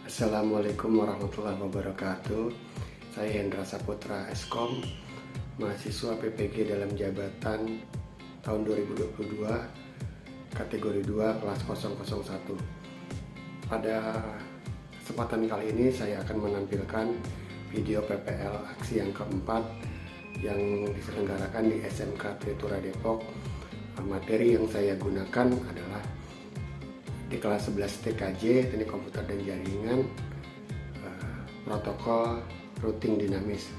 Assalamualaikum warahmatullahi wabarakatuh. Saya Hendra Saputra Eskom, mahasiswa PPG dalam jabatan tahun 2022, kategori 2 kelas 001. Pada kesempatan kali ini saya akan menampilkan video PPL aksi yang keempat yang diselenggarakan di SMK Tritura Depok. Materi yang saya gunakan adalah di kelas 11 TKJ, Teknik Komputer dan Jaringan, protokol routing dinamis.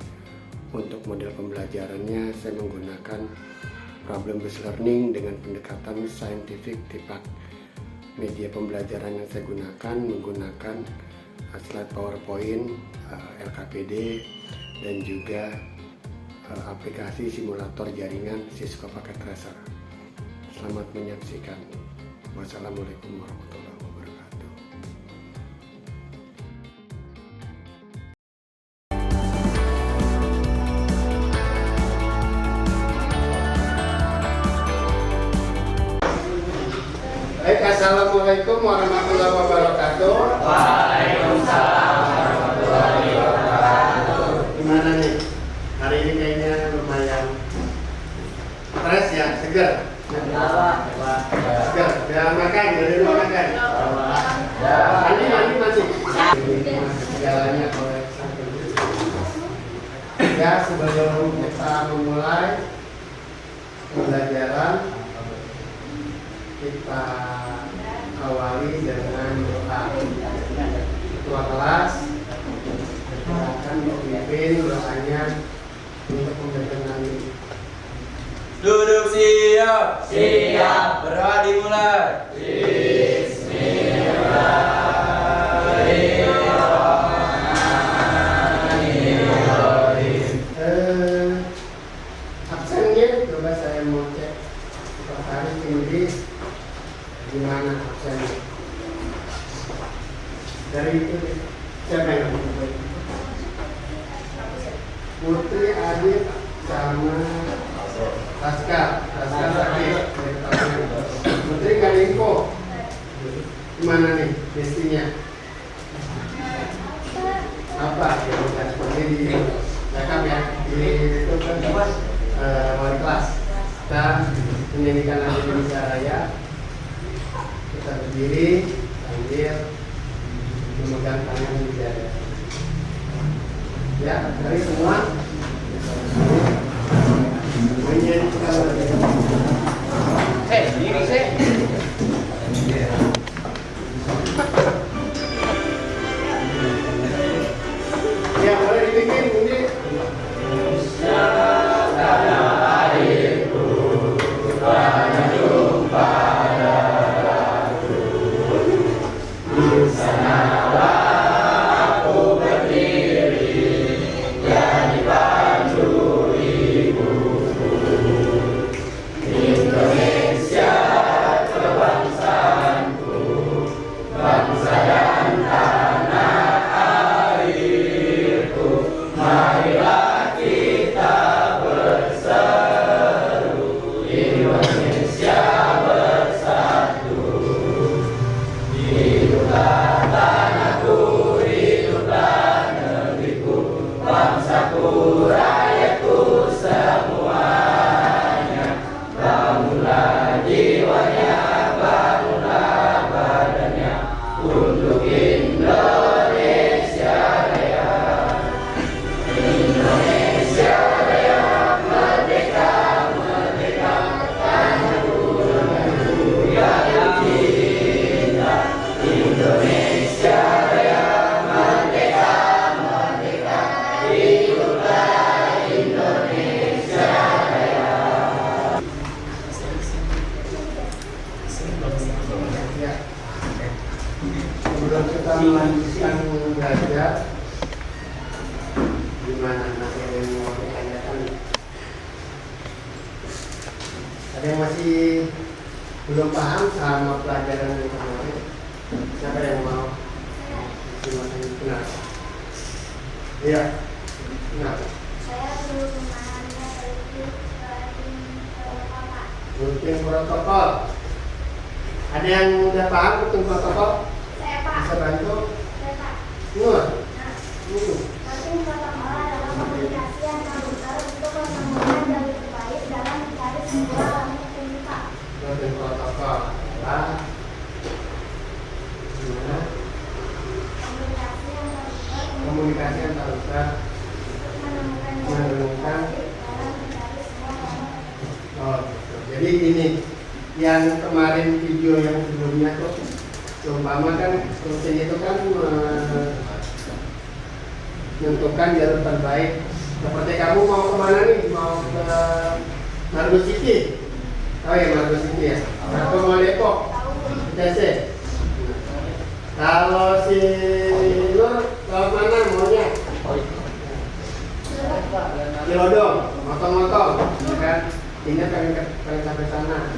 Untuk model pembelajarannya saya menggunakan problem based learning dengan pendekatan scientific debug. Media pembelajaran yang saya gunakan menggunakan slide PowerPoint, LKPD, dan juga aplikasi simulator jaringan Cisco Packet Tracer. Selamat menyaksikan. Wassalamualaikum warahmatullahi wabarakatuh. Baik, assalamualaikum warahmatullahi wabarakatuh. Waalaikumsalam warahmatullahi wabarakatuh. Gimana nih? Hari ini kayaknya lumayan stres ya, segar. Segar, udah makan, dari rumah makan. Mandi masih. Segalanya oleh ya, sebelum kita memulai pembelajaran, kita awali dengan doa. Ketua kelas akan memimpin doanya untuk memberkati. Duduk siap. Siap. Berdoa dimulai. Bismillahirrahmanirrahim. Absennya coba saya mau cek sekretaris Inggris gimana absennya. Dari itu siapa yang namanya? Putri, Adit, sama Raska sakit. Putri nggak ada info. Gimana nih mestinya? Apa? Ya udah seperti di rekam ya. Di itu kan wali kelas. Kita menyanyikan lagu Indonesia Raya. Kita berdiri sambil memegang tangan di dada. Ya, dari semua. Diri saya. Ya, boleh dibikin ini. Ya. Sebelum kita melanjutkan belajar, gimana masih ada yang mau ditanyakan? Ada yang masih belum paham sama pelajaran yang kemarin? Siapa yang mau? Kenapa? Iya. Kenapa? Saya belum memahami Routing protokol. Ada yang udah paham routing protokol? Saya Pak. Bisa bantu? Saya Pak. Nur. Penting protokol adalah komunikasi yang terbuka untuk menemukan jalur terbaik dalam mencari sebuah langit terbuka. Penting protokol adalah gimana? Komunikasi yang terbuka untuk menemukan jalur menemukan. terbaik dalam mencari sebuah langit. Oh, gitu. Jadi ini yang kemarin video yang sebelumnya tuh, umpama kan fungsinya itu kan menentukan jalur terbaik. Seperti kamu mau kemana nih? Mau ke Margo City? Oh ya, Margo City ya. Atau mau Depok? TC. Kalau si Nur ke mana maunya? Cilodong, motong-motong, ya kan? Ini pengen sampai sana.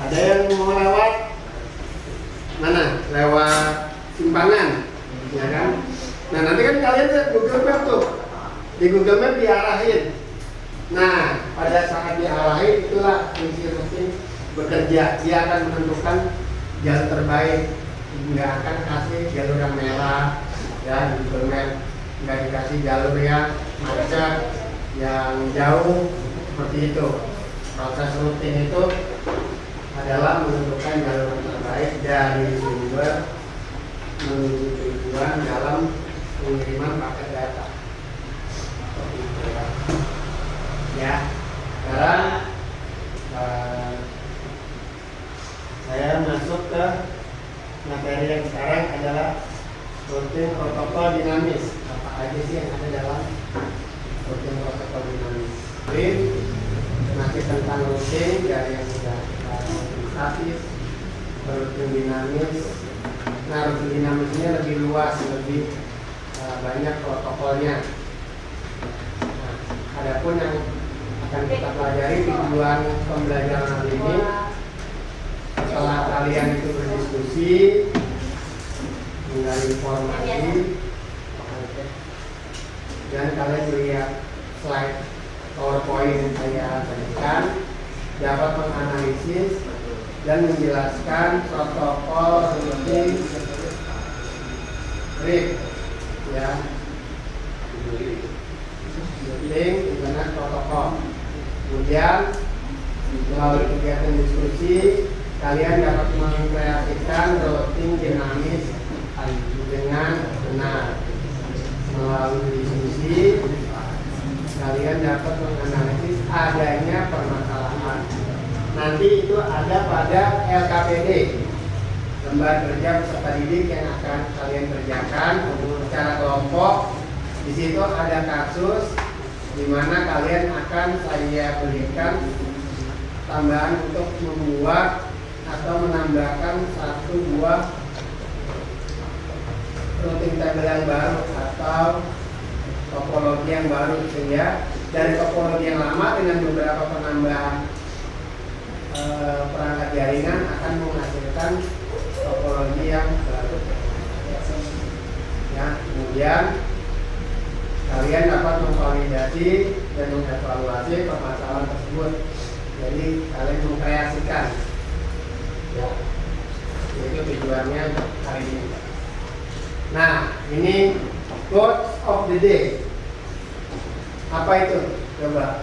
Ada yang mau lewat mana? Lewat Simpangan, ya kan? Nah nanti kan kalian lihat Google Map tuh, di Google Map diarahin. Nah pada saat diarahin itulah fungsi mesin bekerja. Dia akan menentukan jalur terbaik. Nggak akan kasih jalur yang merah, ya di Google Map. Nggak dikasih jalur yang macet, yang jauh seperti itu. Proses rutin itu adalah menentukan jalur yang terbaik dari sumber menuju tujuan dalam pengiriman paket data. Seperti itu ya. Ya, sekarang saya masuk ke materi yang sekarang adalah rutin protokol dinamis. Apa aja sih yang ada dalam rutin protokol dinamis? Ini masih tentang rutin dari yang sudah statis, rutin dinamis. Nah, rutin dinamisnya lebih luas, lebih banyak protokolnya. Nah, adapun yang akan kita pelajari tujuan pembelajaran hari ini, setelah kalian itu berdiskusi, menggali informasi, dan kalian melihat slide PowerPoint yang saya berikan, dapat menganalisis dan menjelaskan protokol rutin RIP, ya, rutin internet protokol. Kemudian melalui kegiatan diskusi, kalian dapat mengkreasikan rutin dinamis dengan benar. Melalui diskusi, kalian dapat menganalisis adanya permasalahan. Nanti itu ada pada LKPD, lembar kerja peserta didik, yang akan kalian kerjakan secara kelompok. Di situ ada kasus di mana kalian akan saya berikan tambahan untuk membuat atau menambahkan satu buah rutin tabel yang baru atau topologi yang baru, sehingga dari topologi yang lama dengan beberapa penambahan perangkat jaringan akan menghasilkan topologi yang baru. Ya, kemudian kalian dapat mengvalidasi dan mengevaluasi permasalahan tersebut. Jadi kalian mengkreasikan, ya, itu tujuannya hari ini. Nah, ini quote of the day. Apa itu? Coba.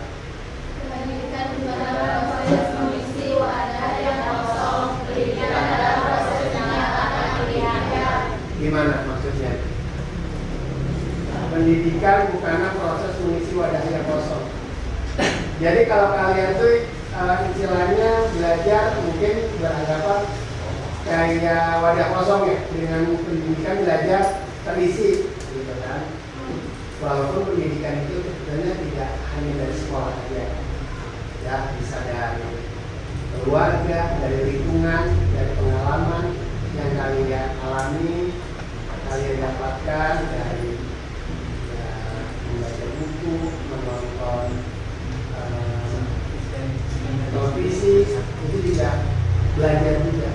Pendidikan adalah proses mengisi wadah yang kosong. Pendidikan adalah proses menyatakan pilihannya. Gimana maksudnya? Pendidikan bukanlah proses mengisi wadah yang kosong. Jadi kalau kalian tuh istilahnya belajar mungkin beranggapan kayak wadah kosong ya, dengan pendidikan belajar terisi, gitu kan? Walaupun pendidikan itu sebenarnya tidak hanya dari sekolah saja, ya, bisa dari keluarga, dari lingkungan, dari pengalaman yang kalian alami, kalian dapatkan dari membaca buku, menonton televisi, itu juga belajar juga.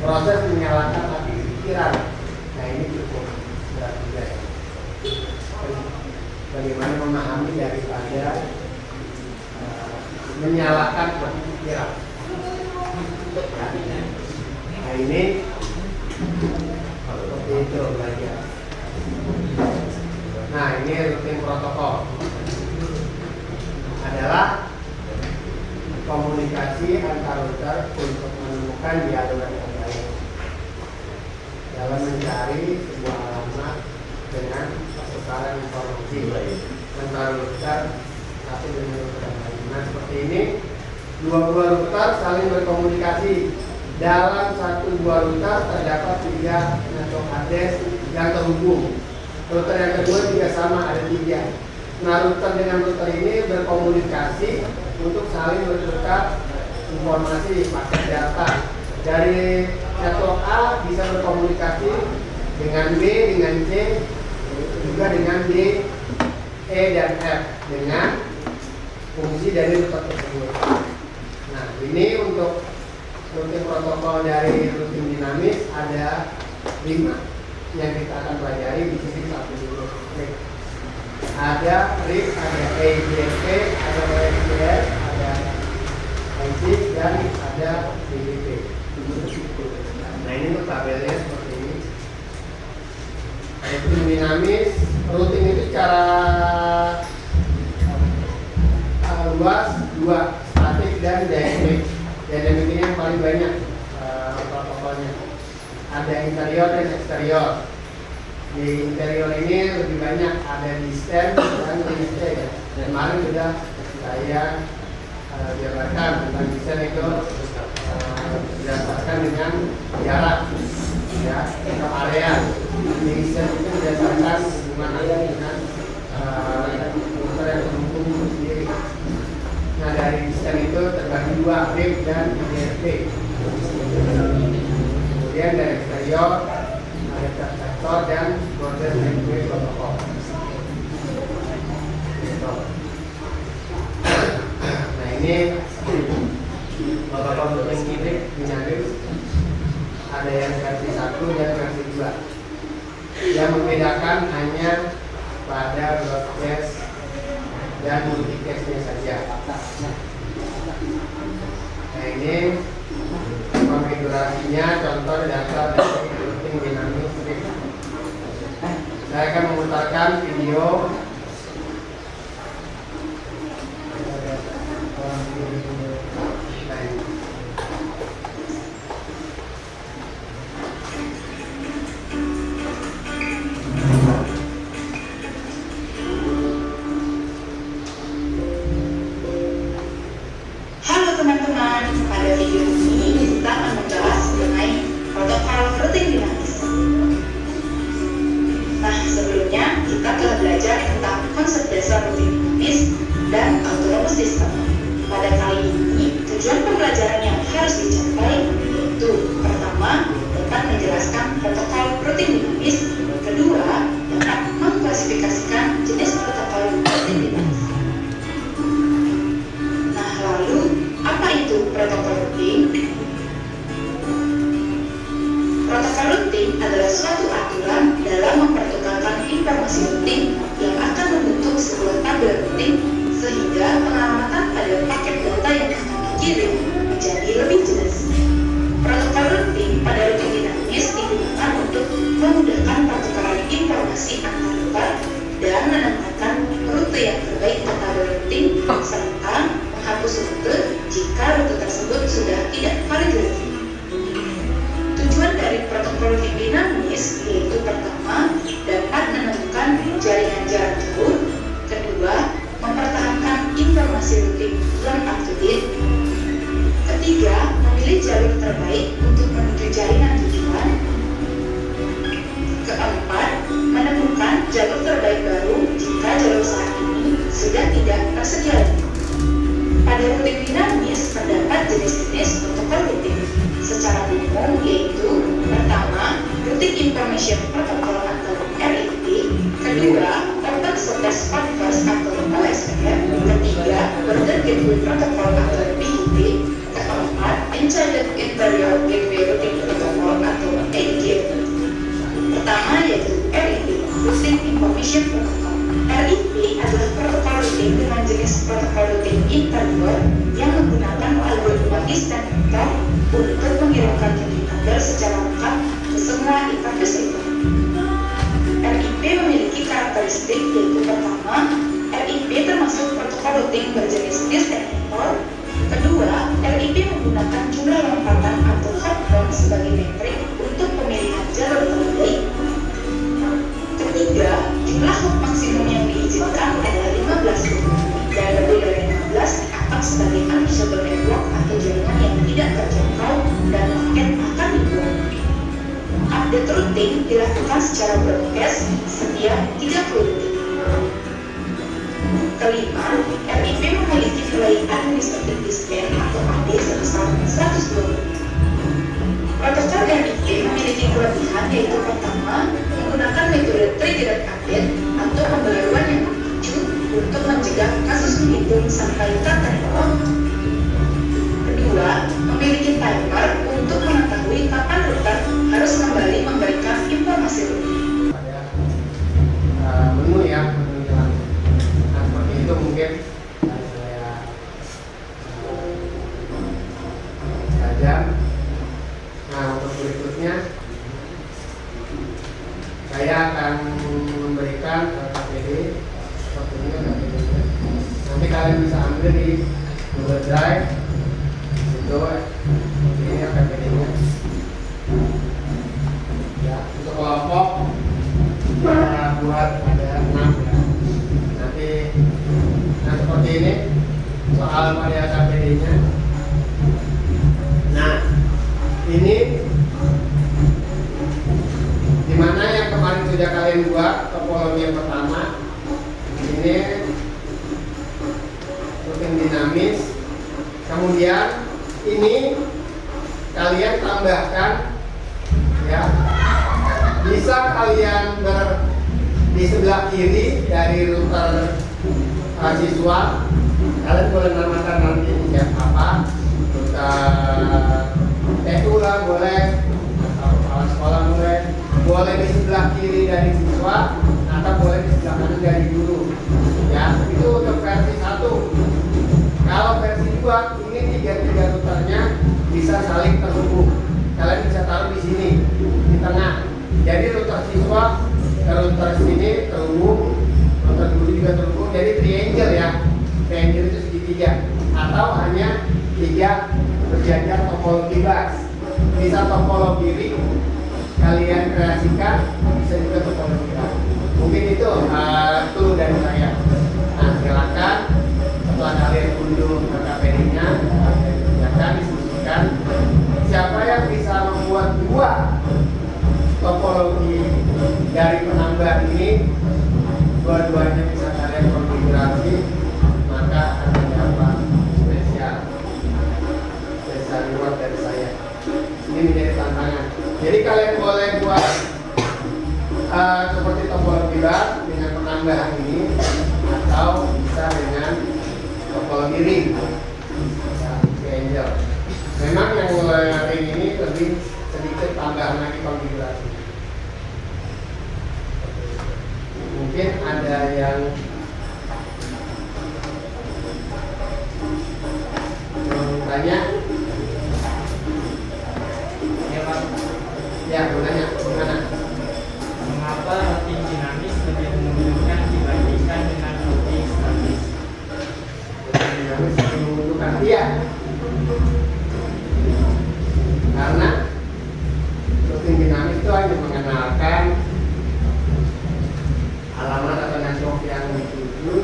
Proses menyalakan hati pikiran, nah ini cukup berat juga ya. Bagaimana memahami daripada menyalakan hati pikiran. Nah ini seperti itu belajar. Nah, ini rutin protokol adalah komunikasi antar router untuk menemukan jaringan yang baik dalam mencari sebuah alamat dengan pertukaran informasi antar router satu dengan router yang lain. Nah, seperti ini dua router saling berkomunikasi. Dalam satu buah router terdapat 3 network address yang terhubung. Router yang kedua juga sama, ada 3. Nah, router dengan router ini berkomunikasi untuk saling bertukar informasi paket data. Dari network A bisa berkomunikasi dengan B, dengan C, juga dengan D, E, dan F dengan fungsi dari router tersebut. Nah, ini untuk rutin protokol dari rutin dinamis ada 5 yang kita akan pelajari di sini satu dulu. Ada RIP, ada AJP, ada OSPF, ada IC, dan ada BDP. Nah, ini untuk tabelnya seperti ini. Rutin dinamis, rutin itu secara luas 2, statik dan dynamic. Dynamic ini yang paling banyak protokolnya. Ada interior dan eksterior. Di interior ini lebih banyak ada distance dan distance ya. Kemarin sudah saya jabarkan tentang distance itu berdasarkan dengan jarak ya ke area. Distance itu berdasarkan hubungan area dengan router yang terhubung itu sendiri. Nah, dari distance itu terbagi 2, RIP dan IDRP. Kemudian dari eksterior ada sektor dan border network protokol. Nah, ini protokol untuk yang kiri dinamis ada yang versi 1 dan versi 2. Yang membedakan hanya pada broadcast dan multicastnya saja. Nah, ini konfigurasinya contoh dasar dari rutin dinamis. Saya akan memutarkan video teman-teman, pada video ini kita akan membahas mengenai protokol rutin dinamis. Nah, sebelumnya kita telah belajar tentang konsep dasar rutin dinamis dan autonomous system. Pada kali ini, tujuan pembelajaran yang harus dicapai yaitu pertama, dapat menjelaskan protokol rutin dinamis, kedua, dapat mengklasifikasikan jenis protokol rutin dinamis. Nah, lalu apa itu protokol rutin? Protokol rutin adalah suatu aturan dalam mempertukarkan informasi rutin yang akan membentuk sebuah tabel rutin sehingga pengamatan pada paket data yang akan dikirim menjadi lebih jelas. Protokol rutin pada rutin dinamis digunakan untuk memudahkan pertukaran informasi antar router dan menentukan rute yang terbaik ke tabel rutin serta menghapus rute jika rute tersebut sudah tidak valid lagi. Tujuan dari protokol rutin dinamis yaitu pertama, dapat menemukan jaringan jarak jauh, kedua, mempertahankan informasi rutin yang up to date, ketiga, memilih jalur terbaik untuk menuju jaringan tujuan, keempat, menemukan jalur terbaik baru jika jalur saat ini sudah tidak tersedia lagi. Pada rutin dinamis terdapat jenis-jenis protokol rutin secara umum yaitu pertama, Routing Information Protocol atau RIP, kedua, Open Surface Converse atau OSPF, ketiga, Border Gateway Protocol atau BGP, keempat, Intelligent Interior Gateway Routing Protocol atau IGP. Pertama yaitu RIP, Routing Information Protocol. RIP adalah protokol rutin dengan jenis protokol rutin interior yang menggunakan algoritma instant router untuk mengirimkan routing tabel secara lengkap ke semua interface router. routing, yaitu pertama, RIP termasuk protokol routing berjenis distant import. Kedua, RIP menggunakan jumlah lompatan atau hotpoint sebagai metrik untuk pemilihan jalur terbaik. Ketiga, jumlah hop maksimum yang diizinkan adalah 15 hop, dan lebih dari 15 dianggap sebagai unusable network atau jaringan yang tidak terjangkau dan paket akan dibuang. Update routing dilakukan secara broadcast setiap 30 detik. Kelima, RIP memiliki nilai administratif display atau AD sebesar 120. Protokol RIP memiliki kelebihan, yaitu pertama, menggunakan metode triggered update atau pembaruan yang memicu untuk mencegah kasus menghitung sampai tertentu. Kedua, memiliki timer untuk mengetahui kapan router harus kembali memberikan informasi routing. Pada menu ya, menu jalan. Nah, seperti itu mungkin saya saja. Nah, untuk berikutnya saya akan memberikan KPD seperti ini KPD-nya. Nanti kalian bisa ambil di Google Drive. Itu ini KPD-nya. Ya, untuk kelompok kita buat ada 6 ya. Nanti seperti ini soal pada KPD-nya. Nah, ini dimana yang kemarin sudah kalian buat topologi yang pertama. Ini routing dinamis. Kemudian ini kalian tambahkan ya, bisa kalian di sebelah kiri dari router siswa, kalian boleh namakan nanti ya apa, router TU lah boleh, atau kepala sekolah boleh di sebelah kiri dari siswa atau boleh di sebelah kanan dari guru ya. Itu untuk versi 1. Kalau versi 2, ini tiga routernya bisa saling terhubung. Kalian bisa taruh di sini di tengah. Jadi router siswa ke router sini terhubung, router guru juga terhubung. Jadi triangle ya. Triangle itu segitiga atau hanya 3 berjajar topologi bus. Bisa topologi ring kalian kreasikan, bisa juga topologi bus. Mungkin itu clue dari saya. Nah, silakan setelah kalian unduh KPD-nya, kalian kerjakan, diskusikan siapa yang bisa membuat 2 topologi dari penambah ini, dua-duanya bisa kalian konfigurasi, maka akan dapat spesial reward dari saya. Ini menjadi tantangan. Jadi kalian boleh buat seperti topologi bar dengan penambahan ini, atau bisa dengan topologi ring ya, angel. Memang yang ring ini lebih sedikit tambahan lagi konfigurasi. Mungkin ada yang tanya? Ya Pak, Ya, mau nanya gimana? mengapa routing dinamis lebih menguntungkan dibandingkan dengan routing statis? Dinamis lebih menguntungkan, iya. Karena routing dinamis itu hanya mengenalkan alamat atau network yang dituju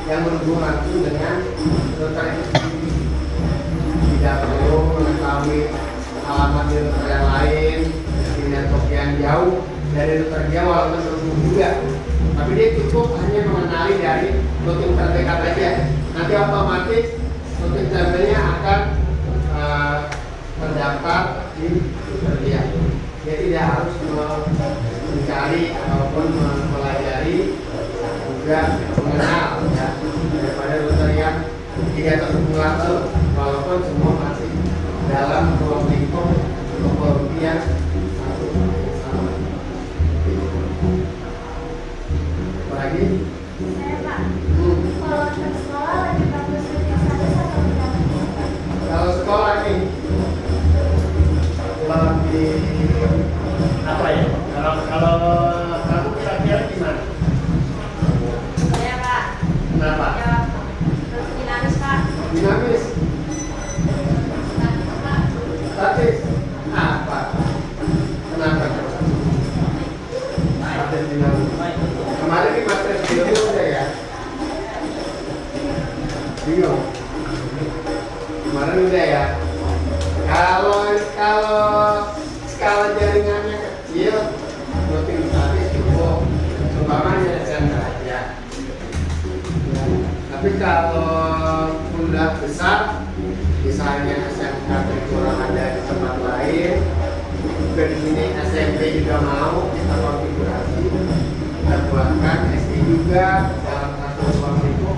yang berhubungan langsung dengan router itu sendiri. Tidak perlu mengetahui alamat di router yang lain, di network yang jauh dari router dia walaupun terhubung juga. Tapi dia cukup hanya mengenali dari routing terdekat aja. Nanti otomatis routing tabelnya akan terdaftar di router dia. Dia tidak harus mencari ataupun mempelajari juga mengenal ya, daripada router yang tidak terhubung langsung, walaupun semua masih dalam ruang lingkup topologi yang satu sama. Apa lagi? Saya Pak, kalau untuk sekolah lebih bagus routing statis atau dinamis? Kalau sekolah nih lebih apa ya? Kalau kamu kira-kira gimana? nggak mau kita konfigurasi, kita buatkan SD juga dalam satu ruang itu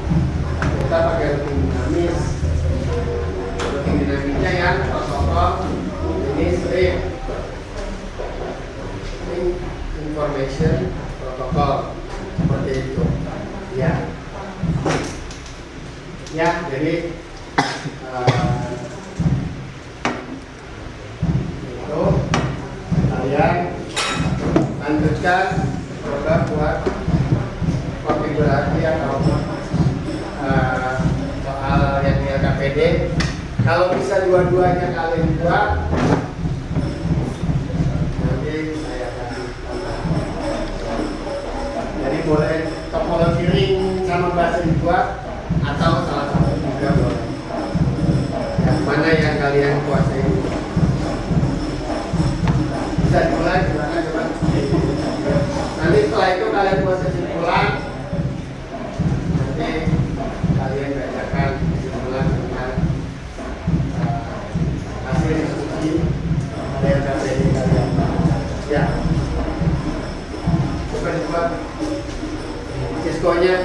kita pakai routing dinamis. Routing dinamisnya yang protokol ini strip information protokol seperti itu ya. Jadi itu kalian lanjutkan coba buat konfigurasi atau soal yang di LKPD. Kalau bisa dua-duanya kalian buat, nanti saya kasih tambah. Jadi boleh topologi ring sama bahasa dibuat atau salah satu juga boleh. Yang mana yang kalian kuasai. Bisa dimulai, silakan coba. Nanti setelah itu kalian buat kesimpulan. Nanti kalian bacakan kesimpulan tentang hasil diskusi dari KPD kalian. Ya. Coba dibuat Cisco-nya.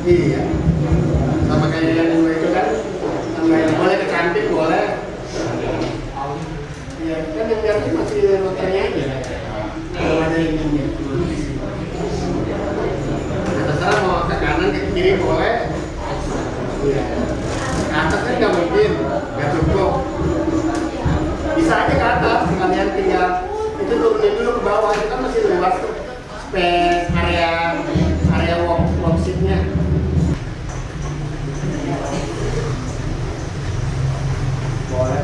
Iya, sama kayak yang dua itu kan, sama yang boleh kecantik boleh. Iya, kan yang ganti masih loternya aja. Kalau ada yang ini, terserah mau ke kanan ke kiri boleh. Iya, ke atas kan nggak mungkin, nggak cukup. Bisa aja ke atas, kalian tinggal itu turunin dulu ke bawah, itu kan masih luas tuh, space area worksheet-nya. Boleh.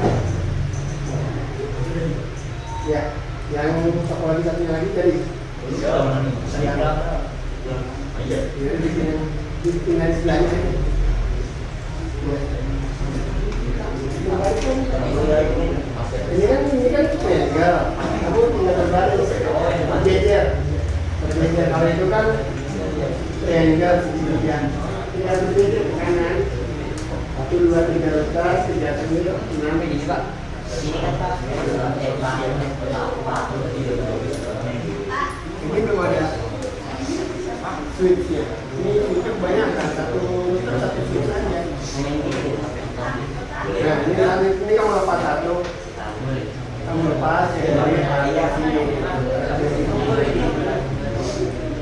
Ya, yang topologi satunya lagi jadi. Iya. Bikin dari sebelahnya. Ini kan triangle. Kamu tinggal terbalik. Berjejer. Kalau itu kan triangle segitiga. Tinggal berjejer ke kanan. 1, 2, 3 letas, 3, 6 ini Pak. Ini kan Pak. Ini belum ada switch-nya. Ini switch banyak kan, satu switch saja. Nah, ini kamu lepas satu. Kamu lepas ya.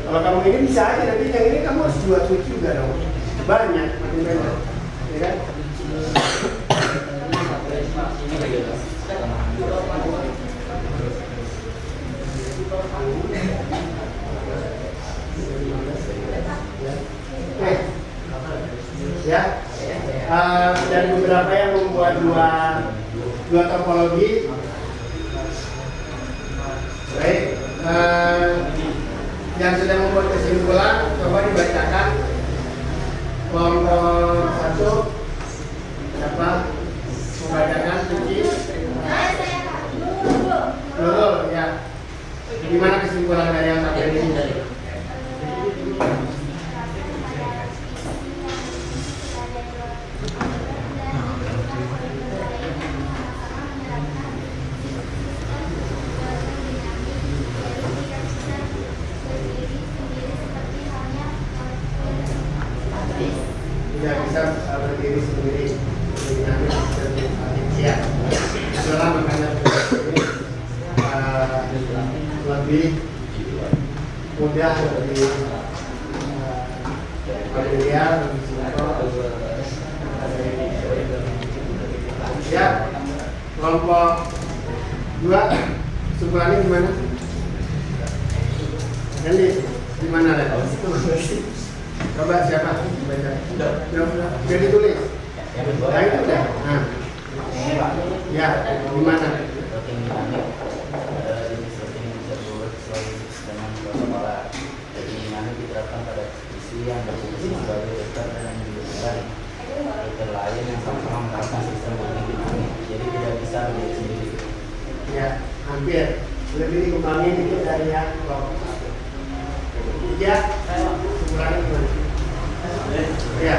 Kalau kamu ini bisa aja, nanti yang ini kamu harus 2 switch juga dong. Banyak, makin banyak. Ya kan? Ya, dan beberapa yang membuat dua topologi. Baik, yang sudah membuat kesimpulan, coba dibacakan kelompok 1. Siapa membacakan Suci? Nurul, ya. Gimana kesimpulan dari yang sampai di sini? Tidak bisa berdiri sendiri, dinamis ya. Itulah makanya ini lebih mudah, lebih familiar, Ya, kelompok 2 kesimpulannya gimana? Jadi gimana deh? Coba siapa? Baca. Udah ditulis. Yang kedua, Nah, itu deh. Nah, ini Pak, ya, gimana? routing dinamik adalah jenis routing yang bisa dibuat selalu dengan dua kepala. Routing dinamik diterapkan pada isi yang berfungsi sebagai router dan membutuhkan router lain yang sama-sama menerapkan sistem routing dinamik. Jadi tidak bisa berdiri sendiri. Ya, hampir. Lebih dikembangin dikit dari yang kelompok 1. Ya, kesimpulannya gimana? Ya.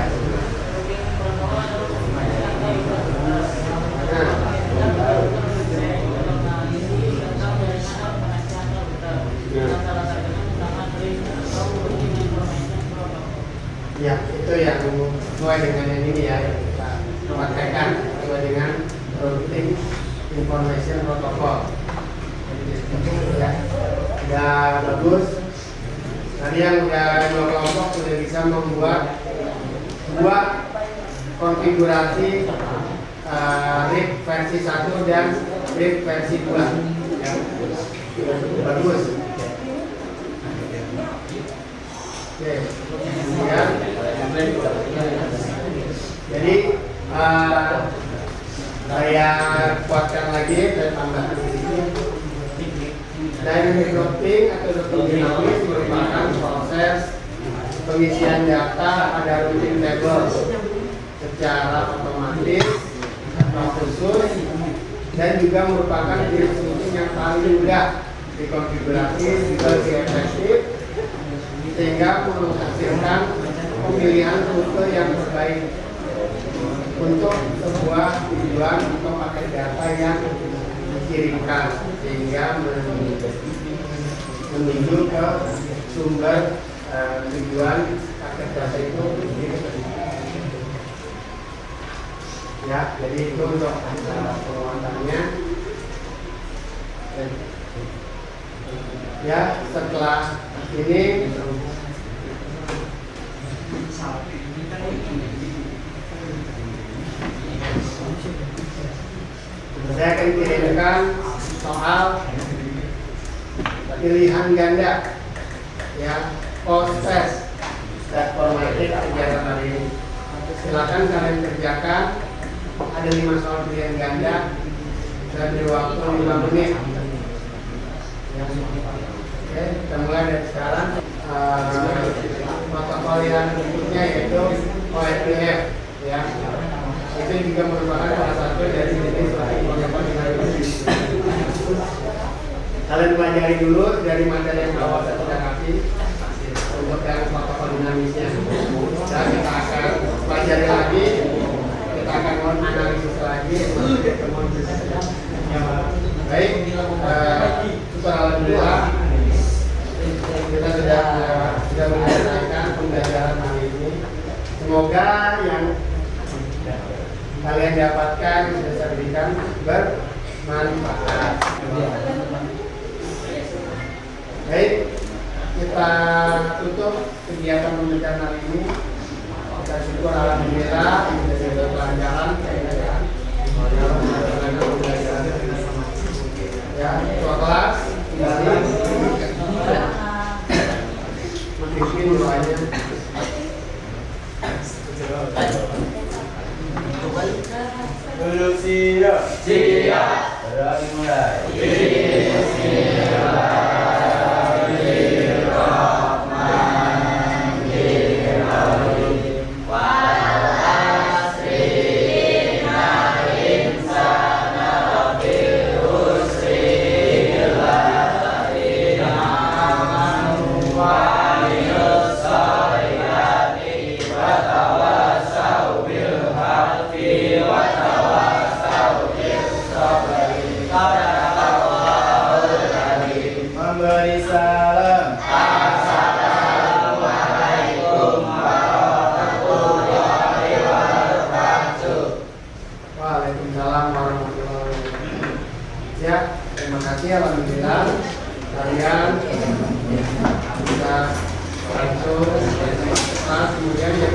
Ya, itu yang sesuai dengan yang ini ya, yang kita praktekkan sesuai dengan routing information protocol. Ya, udah bagus. Tadi yang udah 2 kelompok sudah bisa membuat 2 konfigurasi RIP versi 1 dan RIP versi 2. Ya, bagus. Oke, kemudian jadi saya kuatkan lagi dan tambahkan di sini. Dynamic routing atau routing dinamis merupakan proses pengisian data pada routing table secara otomatis atau khusus dan juga merupakan jenis routing yang paling mudah dikonfigurasi juga lebih efektif sehingga menghasilkan pemilihan rute yang terbaik untuk sebuah tujuan atau paket data yang dikirimkan sehingga menuju ke sumber tujuan paket data itu. Ya, jadi itu untuk penguatannya. Ya, setelah ini saya akan kirimkan soal pilihan ganda ya, post test formatik kegiatan hari ini. Silakan kalian kerjakan, ada 5 soal pilihan ganda dan di waktu 5 menit ya. Oke, kita mulai dari sekarang. Protokol yang berikutnya yaitu OSPF ya. Itu juga merupakan salah satu dari jenis protokol dinamis. Kalian pelajari dulu dari materi yang bawah saya sudah kasih untuk yang protokol dinamisnya. Dan kita akan pelajari lagi, kita akan analisis lagi. Baik, alhamdulillah kita sudah menyelesaikan pembelajaran hari ini. Semoga yang kalian dapatkan sudah saya berikan bermanfaat. Baik, kita tutup kegiatan pembelajaran hari ini. Kita syukur alhamdulillah ini sudah pelajaran ya, ketua kelas kembali memimpin doanya. Duduk siap. Siap. Berani mulai. Memberi salam. Waalaikumsalam warahmatullahi wabarakatuh. Ya, terima kasih alhamdulillah kalian bisa langsung kemudian yang